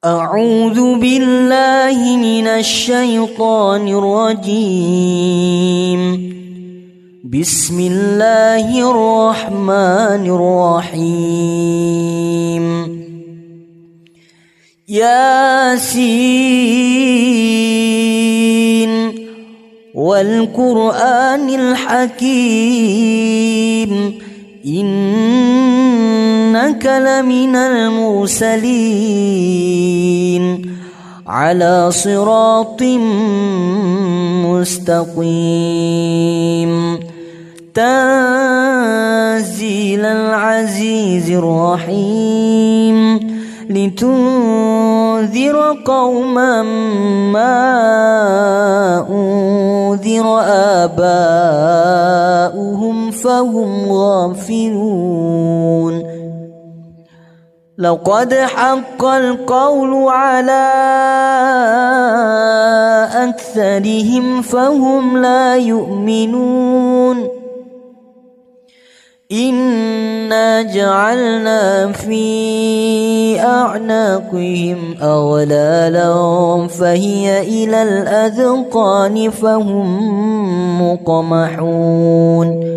أعوذ بالله من الشيطان الرجيم. بسم الله الرحمن الرحيم. ياسين والقرآن الحكيم إنك لمن المرسلين على صراط مستقيم تنزيل العزيز الرحيم لتنذر قوما ما أنذر آباؤهم فهم غافلون. لقد حق القول على أكثرهم فهم لا يؤمنون. إنا جعلنا في أعناقهم أغلالا فهي إلى الأذقان فهم مقمحون.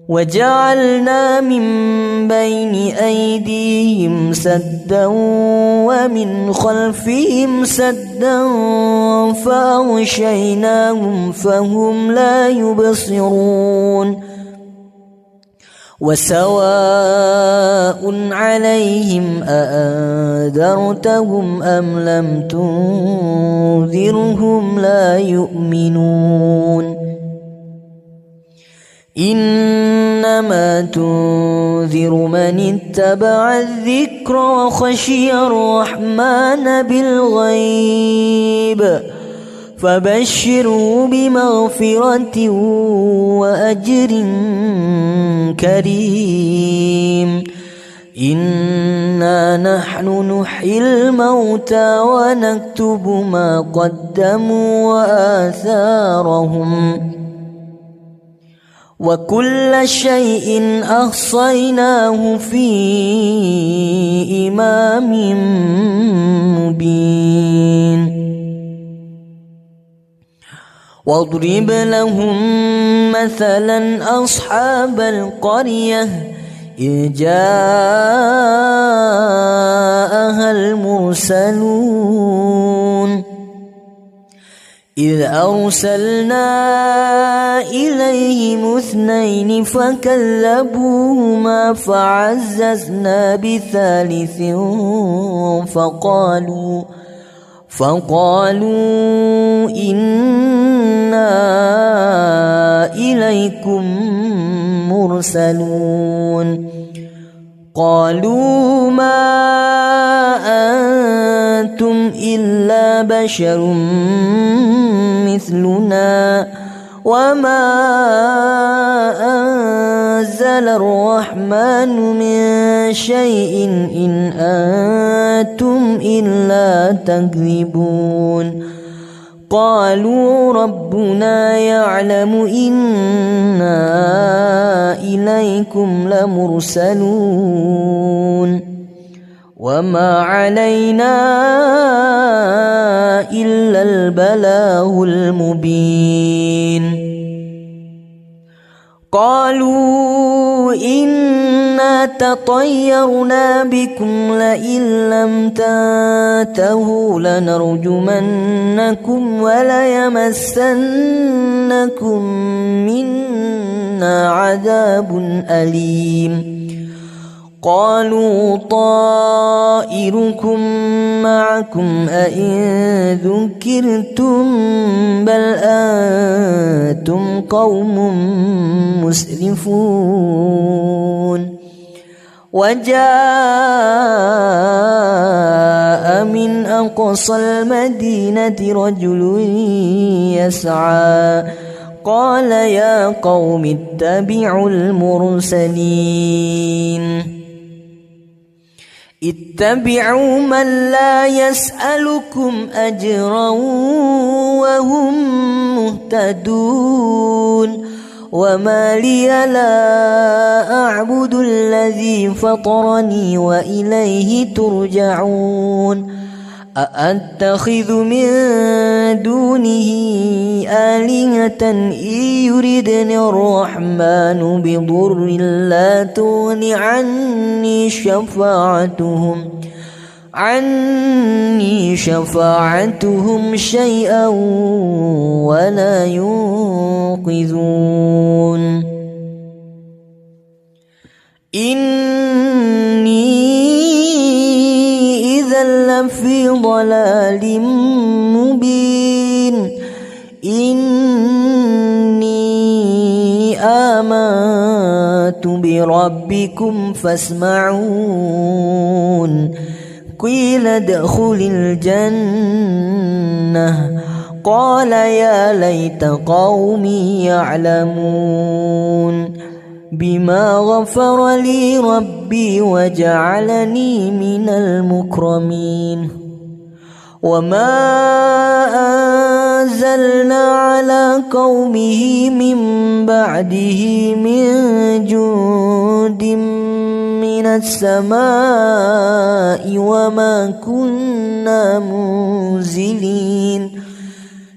وجعلنا من بين أيديهم سدا ومن خلفهم سدا فأغشيناهم فهم لا يبصرون. وسواء عليهم أأنذرتهم أم لم تنذرهم لا يؤمنون. إنما تنذر من اتبع الذكر وخشي الرحمن بالغيب فبشره بمغفرة وأجر كريم. إنا نحن نحيي الموتى ونكتب ما قدموا وآثارهم وكل شيء أحصيناه في إمام مبين. واضرب لهم مثلا أصحاب القرية إذ جاءها المرسلون إذ أرسلنا إليهم اثنين فكذبوهما فعززنا بثالث فقالوا إنا إليكم مرسلون. قالوا ما أنتم إلا بشر مثلنا وما أنزل الرحمن من شيء إن أنتم إلا تكذبون. قالوا ربنا يعلم إنا إليكم لمرسلون وما علينا إلا البلاغ المبين. قالوا إنا تطيرنا بكم لئن لم تنتهوا لنرجمنكم وليمسنكم منا عذاب أليم. قالوا طائركم معكم أئن ذكرتم بل أنتم قوم مسرفون. وجاء من أقصى المدينة رجل يسعى قال يا قوم اتبعوا المرسلين اتبعوا من لا يسألكم أجرا وهم مهتدون. وما لي لا أعبد الذي فطرني وإليه ترجعون أأتخذ من دونه آلهة إن يردني الرحمن بضر لا تغن عني شفاعتهم شيئا ولا ينقذون إني إذا لفي ضلال مبين إني آمنت بربكم فاسمعون قيل ادخل الجنة قال يا ليت قومي يعلمون بما غفر لي ربي وجعلني من المكرمين وما أنزلنا على قومه من بعده من جند من السماء وما كنا منزلين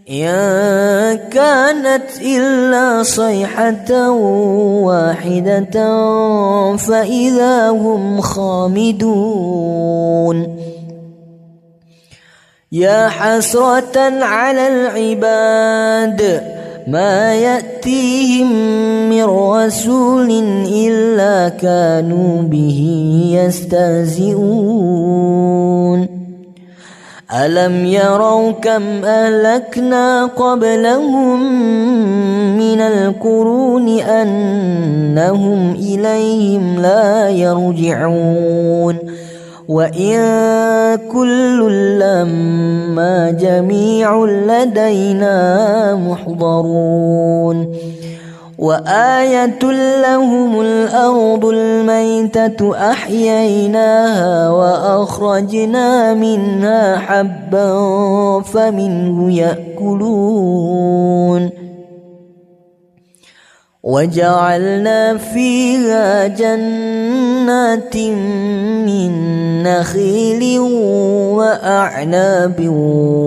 إن كانت إلا صيحة واحدة فإذا هم خامدون يا حسرة على العباد ما يأتيهم من رسول إلا كانوا به يستهزئون ألم يروا كم أهلكنا قبلهم من القرون أنهم إليهم لا يرجعون وإن كل لما جميع لدينا محضرون وآية لهم الأرض الميتة أحييناها وأخرجنا منها حبا فمنه يأكلون وجعلنا فيها جنات من نخيل وأعناب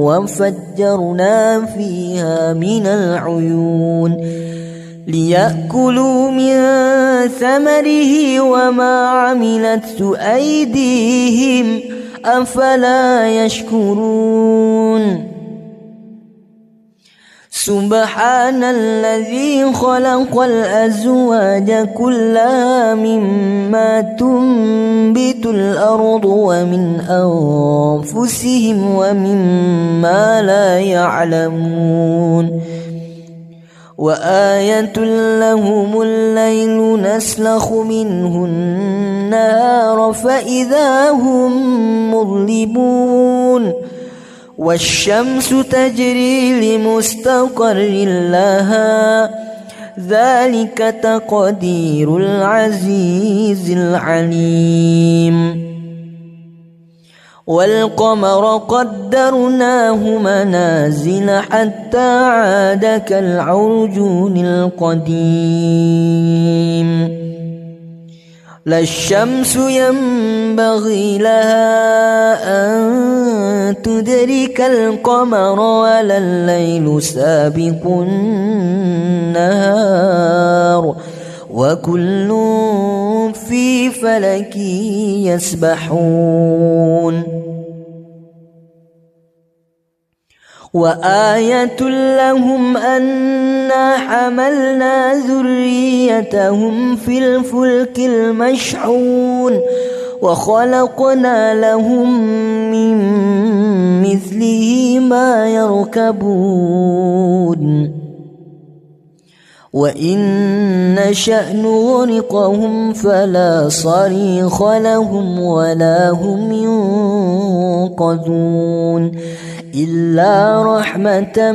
وفجرنا فيها من العيون ليأكلوا من ثمره وما عملته أيديهم أفلا يشكرون سبحان الذي خلق الأزواج كلها مما تنبت الأرض ومن أنفسهم ومما لا يعلمون وآية لهم الليل نسلخ منه النهار فإذا هم مظلمون والشمس تجري لمستقر لها ذلك تقدير العزيز العليم والقمر قدرناه منازل حتى عاد كالعرجون القديم لا الشمس ينبغي لها أن تدرك القمر ولا الليل سابق النهار وكل في فلك يسبحون وآية لهم أنا حملنا ذريتهم في الفلك المشحون وخلقنا لهم من مثله ما يركبون وإن نشأ نغرقهم فلا صريخ لهم ولا هم ينقذون إلا رحمة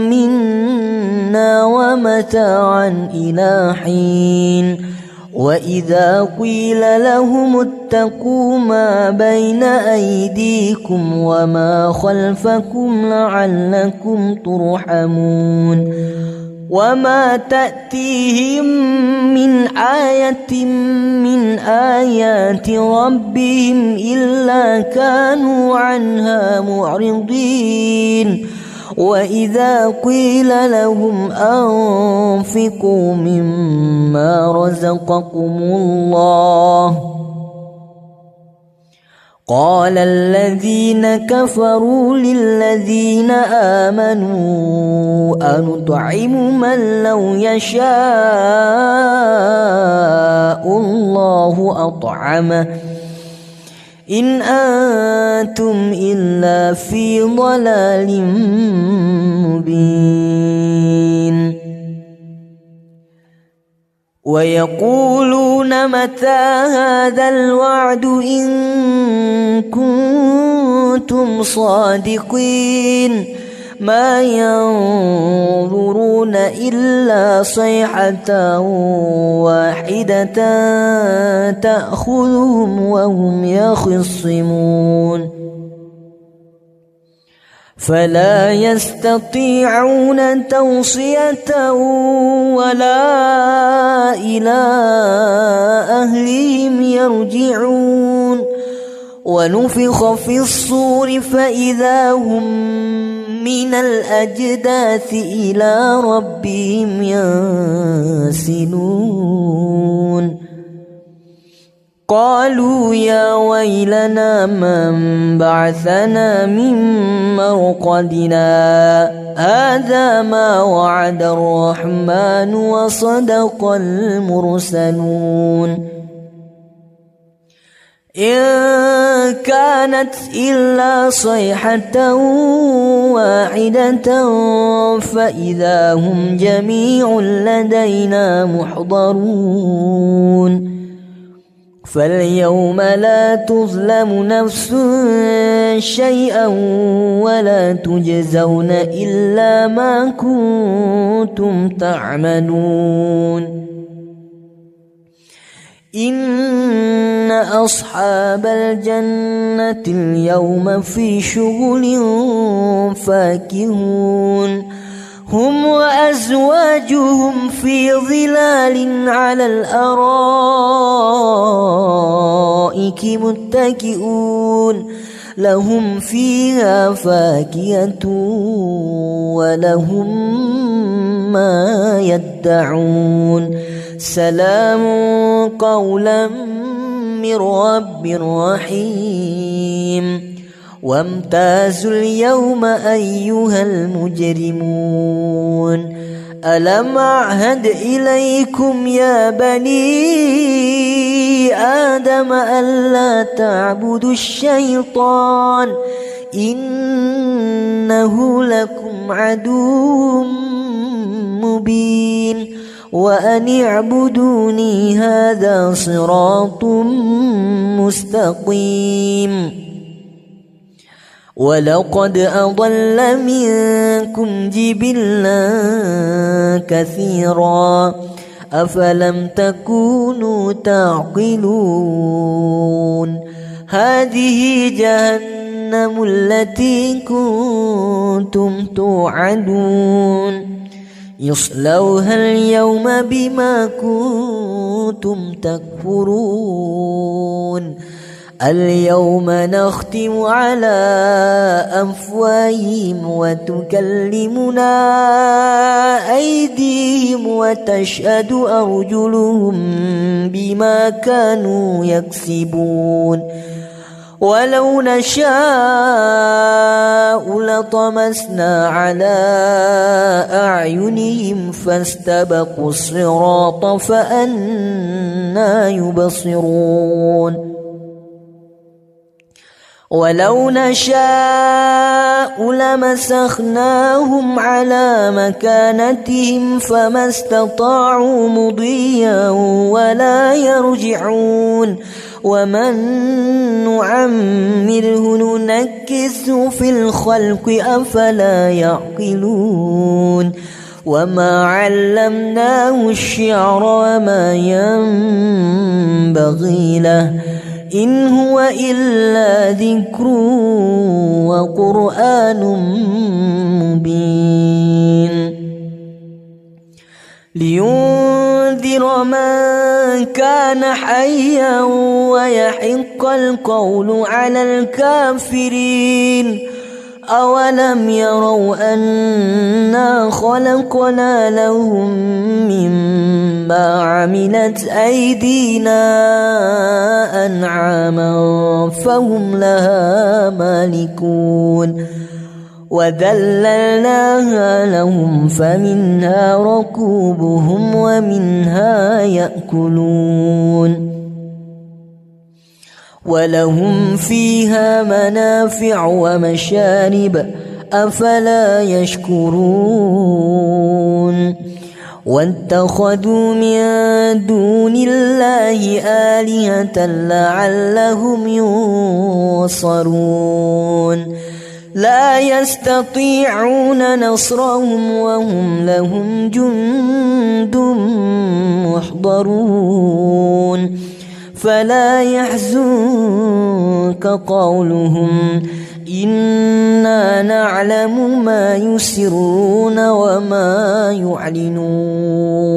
منا ومتاعا إلى حين وإذا قيل لهم اتقوا ما بين أيديكم وما خلفكم لعلكم ترحمون وما تأتيهم من آية من آيات ربهم إلا كانوا عنها معرضين وإذا قيل لهم أنفقوا مما رزقكم الله قال الذين كفروا للذين آمنوا أنطعم من لو يشاء الله أطعمه إن أنتم إلا في ضلال مبين ويقولون متى هذا الوعد إن كنتم صادقين ما ينظرون إلا صيحة واحدة تأخذهم وهم يخصمون فلا يستطيعون توصية ولا إلى أهلهم يرجعون ونفخ في الصور فإذا هم من الأجداث إلى ربهم ينسلون قالوا يا ويلنا من بعثنا من مرقدنا هذا ما وعد الرحمن وصدق المرسلون إن كانت إلا صيحة واحدة فإذا هم جميع لدينا محضرون فاليوم لا تظلم نفس شيئا ولا تجزون إلا ما كنتم تعملون إن أصحاب الجنة اليوم في شغل فاكهون هم وأزواجهم في ظلال على الأرائك متكئون لهم فيها فاكهة ولهم ما يدعون سلام قولا من رب رحيم وامتازوا اليوم أيها المجرمون ألم أعهد إليكم يا بني آدم ألا تعبدوا الشيطان إنه لكم عدو مبين وأن اعبدوني هذا صراط مستقيم ولقد أضل منكم جبلا كثيرا أفلم تكونوا تعقلون هذه جهنم التي كنتم توعدون يصلوها اليوم بما كنتم تكفرون اليوم نختم على أفواههم وتكلمنا أيديهم وتشهد أرجلهم بما كانوا يكسبون ولو نشاء لطمسنا على أعينهم فاستبقوا الصراط فأنى يبصرون ولو نشاء لمسخناهم على مكانتهم فما استطاعوا مضيا ولا يرجعون ومن نعمره ننكسه في الخلق أفلا يعقلون وما علمناه الشعر وما ينبغي له إن هو إلا ذكر وقرآن مبين لينذر من كان حيا ويحق القول على الكافرين أولم يروا أنا خلقنا لهم مما عملت أيدينا أنعاما فهم لها مالكون وذللناها لهم فمنها ركوبهم ومنها يأكلون ولهم فيها منافع ومشارب أفلا يشكرون واتخذوا من دون الله آلهة لعلهم ينصرون لا يستطيعون نصرهم وهم لهم جند محضرون فلا يحزنك قولهم إنا نعلم ما يسرون وما يعلنون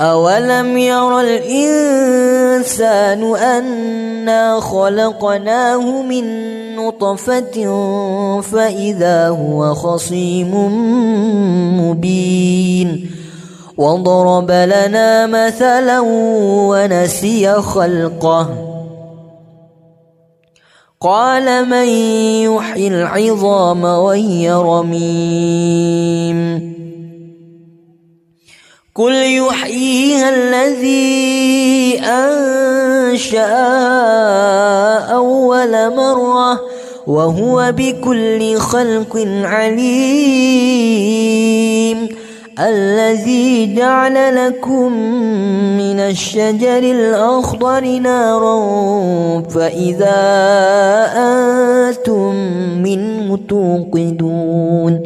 أولم ير الإنسان أنا خلقناه من نطفة فإذا هو خصيم مبين وضرب لنا مثلا ونسي خلقه قال من يحيي العظام وهي رميم قل يحييها الذي أنشأها أول مرة وهو بكل خلق عليم الذي جعل لكم من الشجر الأخضر نارا فإذا أنتم منه توقدون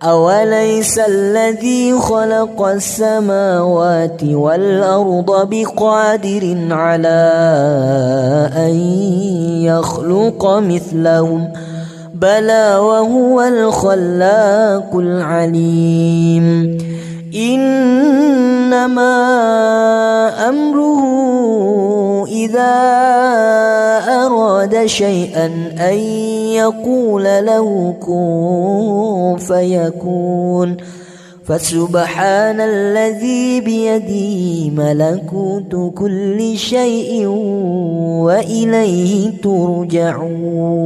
أوليس الذي خلق السماوات والأرض بقادر على أن يخلق مثلهم بلى وهو الخلاق العليم إنما أمره إذا أراد شيئا أن يقول له كن فيكون فسبحان الذي بيده ملكوت كل شيء وإليه ترجعون